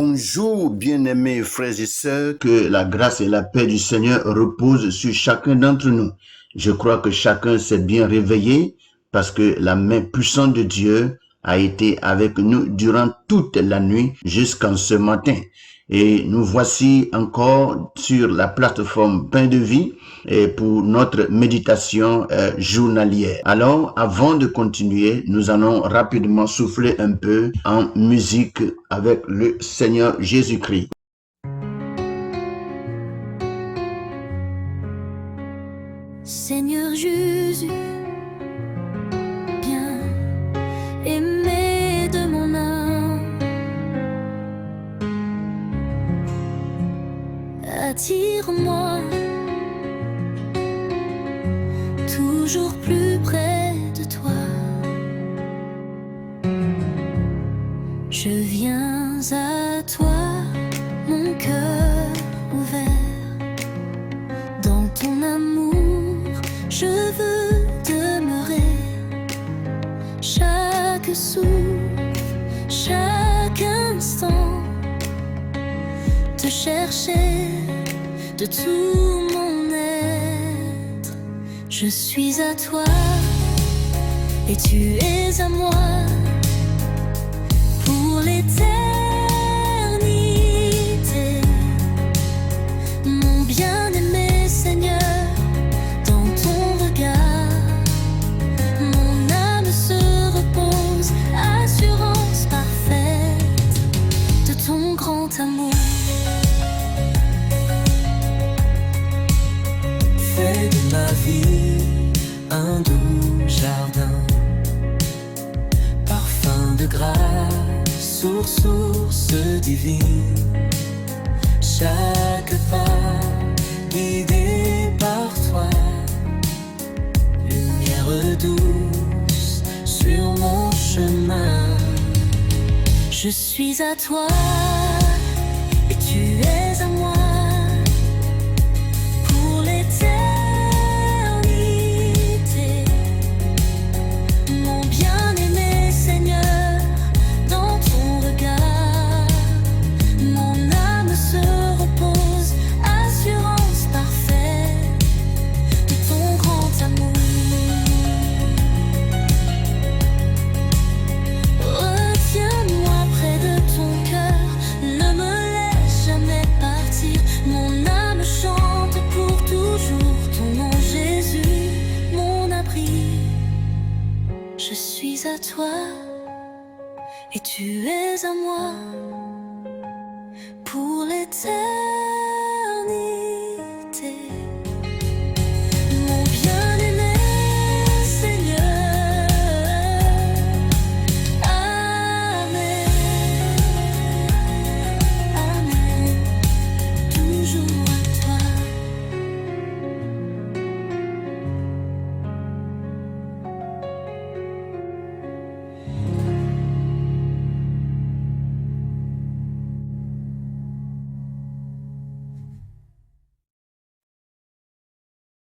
Bonjour, bien-aimés frères et sœurs, que la grâce et la paix du Seigneur reposent sur chacun d'entre nous. Je crois que chacun s'est bien réveillé parce que la main puissante de Dieu a été avec nous durant toute la nuit jusqu'en ce matin. Et nous voici encore sur la plateforme Pain de Vie et pour notre méditation journalière. Alors, avant de continuer, nous allons rapidement souffler un peu en musique avec le Seigneur Jésus-Christ. Seigneur Jésus, bien aimé de mon âme, attire-moi toujours plus près de toi. Je viens à toi, mon cœur ouvert, dans ton amour, je veux demeurer. Chaque souffle, chaque instant, te chercher de tout mon être. Je suis à toi et tu es à moi pour l'éternité. Mon bien-aimé Seigneur, dans ton regard, mon âme se repose, assurance parfaite de ton grand amour. Fais de ma vie un doux jardin, parfum de grâce, source divine. Chaque pas guidé par toi, lumière douce sur mon chemin. Je suis à toi et tu es à moi pour l'éternité. Mon bien-aimé Seigneur, dans ton regard, mon âme se repose, assurance parfaite de ton grand amour. Retiens-moi près de ton cœur, ne me laisse jamais partir. Mon âme chante pour toujours ton nom Jésus, mon abri. Je suis à toi et tu es à moi pour l'éternité. Mon bien-aimé Seigneur, Amen, Amen, toujours à toi.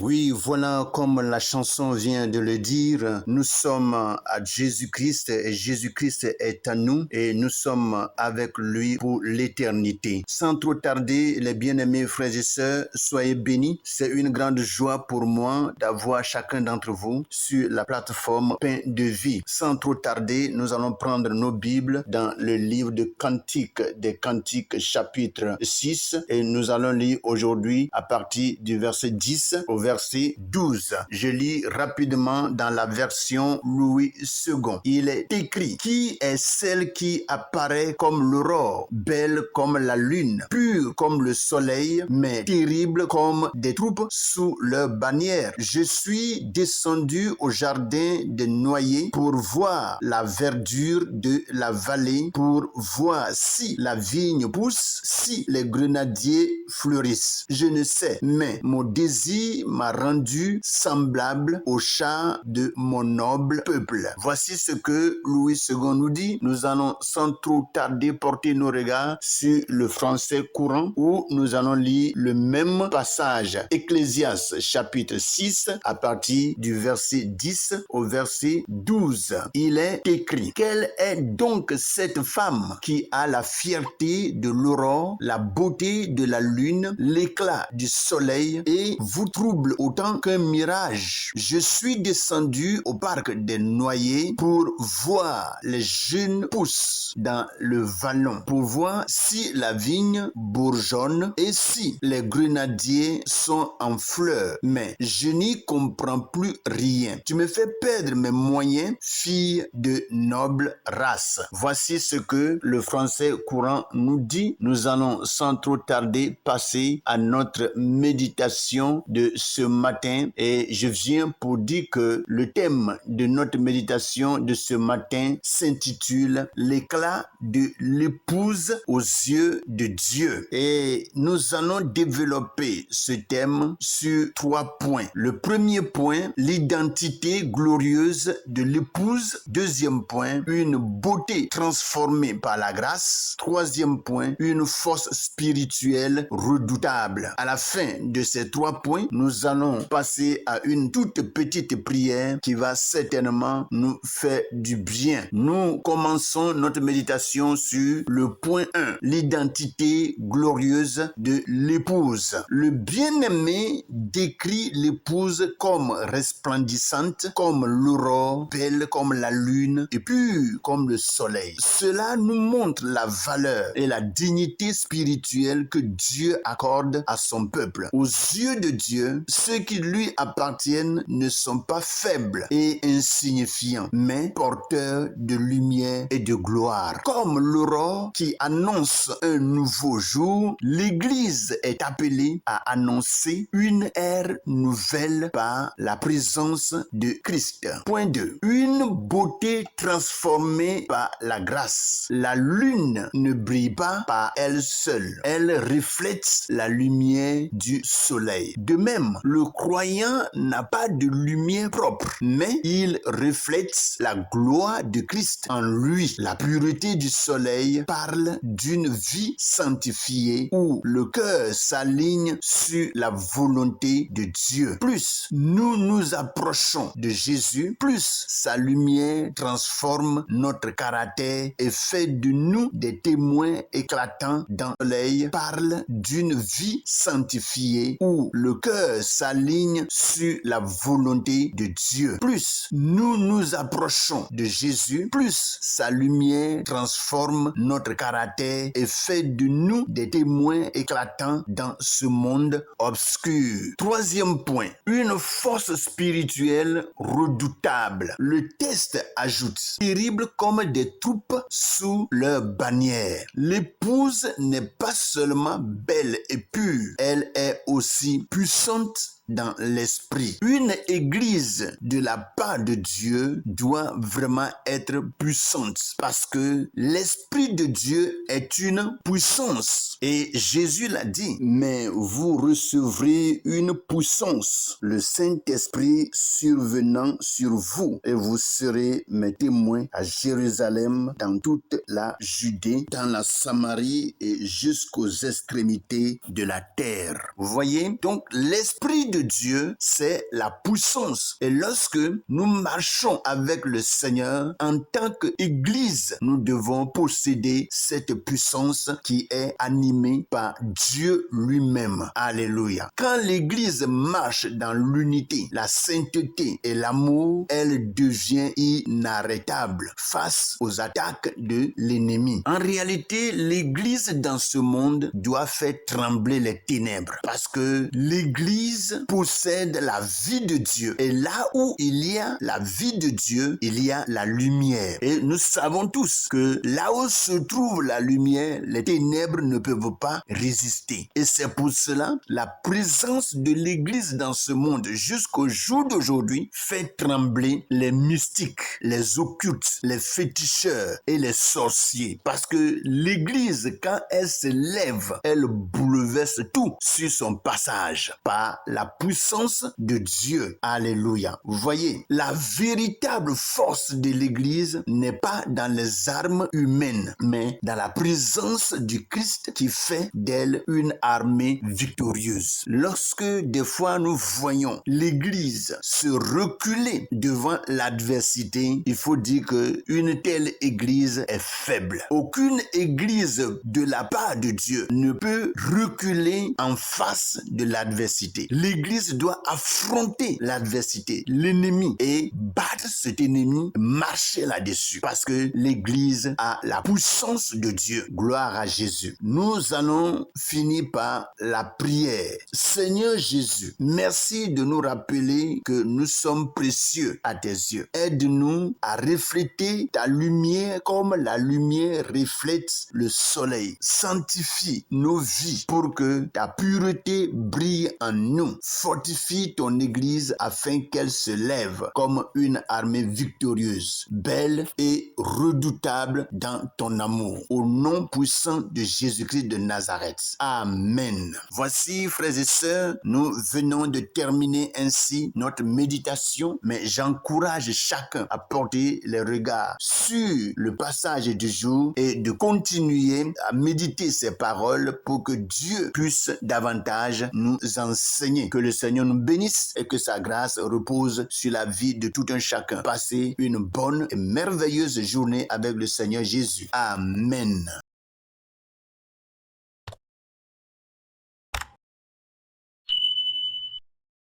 Oui, voilà comme la chanson vient de le dire, nous sommes à Jésus-Christ et Jésus-Christ est à nous et nous sommes avec lui pour l'éternité. Sans trop tarder, les bien-aimés frères et sœurs, soyez bénis. C'est une grande joie pour moi d'avoir chacun d'entre vous sur la plateforme Pain de Vie. Sans trop tarder, nous allons prendre nos Bibles dans le livre de Cantiques, des Cantiques chapitre 6 et nous allons lire aujourd'hui à partir du verset 10 au verset 12. Je lis rapidement dans la version Louis II. Il est écrit: Qui est celle qui apparaît comme l'aurore, belle comme la lune, pure comme le soleil, mais terrible comme des troupes sous leur bannière? Je suis descendu au jardin des noyers pour voir la verdure de la vallée, pour voir si la vigne pousse, si les grenadiers fleurissent. Je ne sais, mais mon désir m'a rendu semblable au char de mon noble peuple. Voici ce que Louis II nous dit. Nous allons sans trop tarder porter nos regards sur le français courant où nous allons lire le même passage. Ecclésiaste chapitre 6 à partir du verset 10 au verset 12. Il est écrit: quelle est donc cette femme qui a la fierté de l'aurore, la beauté de la lune, l'éclat du soleil et vous trouble autant qu'un mirage? Je suis descendu au parc des noyers pour voir les jeunes pousses dans le vallon, pour voir si la vigne bourgeonne et si les grenadiers sont en fleurs. Mais je n'y comprends plus rien. Tu me fais perdre mes moyens, fille de noble race. Voici ce que le français courant nous dit. Nous allons sans trop tarder passer à notre méditation de ce matin et je viens pour dire que le thème de notre méditation de ce matin s'intitule l'éclat de l'épouse aux yeux de Dieu et nous allons développer ce thème sur 3 points. Le premier point, l'identité glorieuse de l'épouse. Deuxième point, une beauté transformée par la grâce. Troisième point, une force spirituelle redoutable. À la fin de ces 3 points, nous allons passer à une toute petite prière qui va certainement nous faire du bien. Nous commençons notre méditation sur le point 1, l'identité glorieuse de l'épouse. Le bien-aimé décrit l'épouse comme resplendissante, comme l'aurore, belle comme la lune et pure comme le soleil. Cela nous montre la valeur et la dignité spirituelle que Dieu accorde à son peuple. Aux yeux de Dieu, ceux qui lui appartiennent ne sont pas faibles et insignifiants, mais porteurs de lumière et de gloire. Comme l'aurore qui annonce un nouveau jour, l'Église est appelée à annoncer une ère nouvelle par la présence de Christ. Point 2. Une beauté transformée par la grâce. La lune ne brille pas par elle seule. Elle reflète la lumière du soleil. De même, le croyant n'a pas de lumière propre, mais il reflète la gloire de Christ en lui. La pureté du soleil parle d'une vie sanctifiée où le cœur s'aligne sur la volonté de Dieu. Plus nous nous approchons de Jésus, plus sa lumière transforme notre caractère et fait de nous des témoins éclatants dans le soleil. Parle d'une vie sanctifiée où le cœur s'aligne sur la volonté de Dieu. Plus nous nous approchons de Jésus, plus sa lumière transforme notre caractère et fait de nous des témoins éclatants dans ce monde obscur. Troisième point, une force spirituelle redoutable. Le texte ajoute, terrible comme des troupes sous leur bannière. L'épouse n'est pas seulement belle et pure, elle est aussi puissante dans l'esprit. Une église de la part de Dieu doit vraiment être puissante parce que l'esprit de Dieu est une puissance. Et Jésus l'a dit, mais vous recevrez une puissance, le Saint-Esprit survenant sur vous et vous serez mes témoins à Jérusalem, dans toute la Judée, dans la Samarie et jusqu'aux extrémités de la terre. Vous voyez, donc l'esprit de Dieu, c'est la puissance. Et lorsque nous marchons avec le Seigneur en tant qu'Église, nous devons posséder cette puissance qui est animée par Dieu lui-même. Alléluia. Quand l'Église marche dans l'unité, la sainteté et l'amour, elle devient inarrêtable face aux attaques de l'ennemi. En réalité, l'Église dans ce monde doit faire trembler les ténèbres parce que l'Église possède la vie de Dieu. Et là où il y a la vie de Dieu, il y a la lumière. Et nous savons tous que là où se trouve la lumière, les ténèbres ne peuvent pas résister. Et c'est pour cela la présence de l'Église dans ce monde jusqu'au jour d'aujourd'hui fait trembler les mystiques, les occultes, les féticheurs et les sorciers. Parce que l'Église, quand elle se lève, elle bouleverse tout sur son passage par la puissance de Dieu. Alléluia. Vous voyez, la véritable force de l'Église n'est pas dans les armes humaines, mais dans la présence du Christ qui fait d'elle une armée victorieuse. Lorsque des fois nous voyons l'Église se reculer devant l'adversité, il faut dire qu'une telle Église est faible. Aucune Église de la part de Dieu ne peut reculer en face de l'adversité. L'Église doit affronter l'adversité, l'ennemi, et battre cet ennemi, marcher là-dessus, parce que l'Église a la puissance de Dieu. Gloire à Jésus. Nous allons finir par la prière. Seigneur Jésus, merci de nous rappeler que nous sommes précieux à tes yeux. Aide-nous à refléter ta lumière comme la lumière reflète le soleil. Sanctifie nos vies pour que ta pureté brille en nous. Fortifie ton Église afin qu'elle se lève comme une armée victorieuse, belle et redoutable dans ton amour. Au nom puissant de Jésus-Christ de Nazareth. Amen. Voici, frères et sœurs, nous venons de terminer ainsi notre méditation, mais j'encourage chacun à porter les regards sur le passage du jour et de continuer à méditer ces paroles pour que Dieu puisse davantage nous enseigner. Que le Seigneur nous bénisse et que sa grâce repose sur la vie de tout un chacun. Passez une bonne et merveilleuse journée avec le Seigneur Jésus. Amen.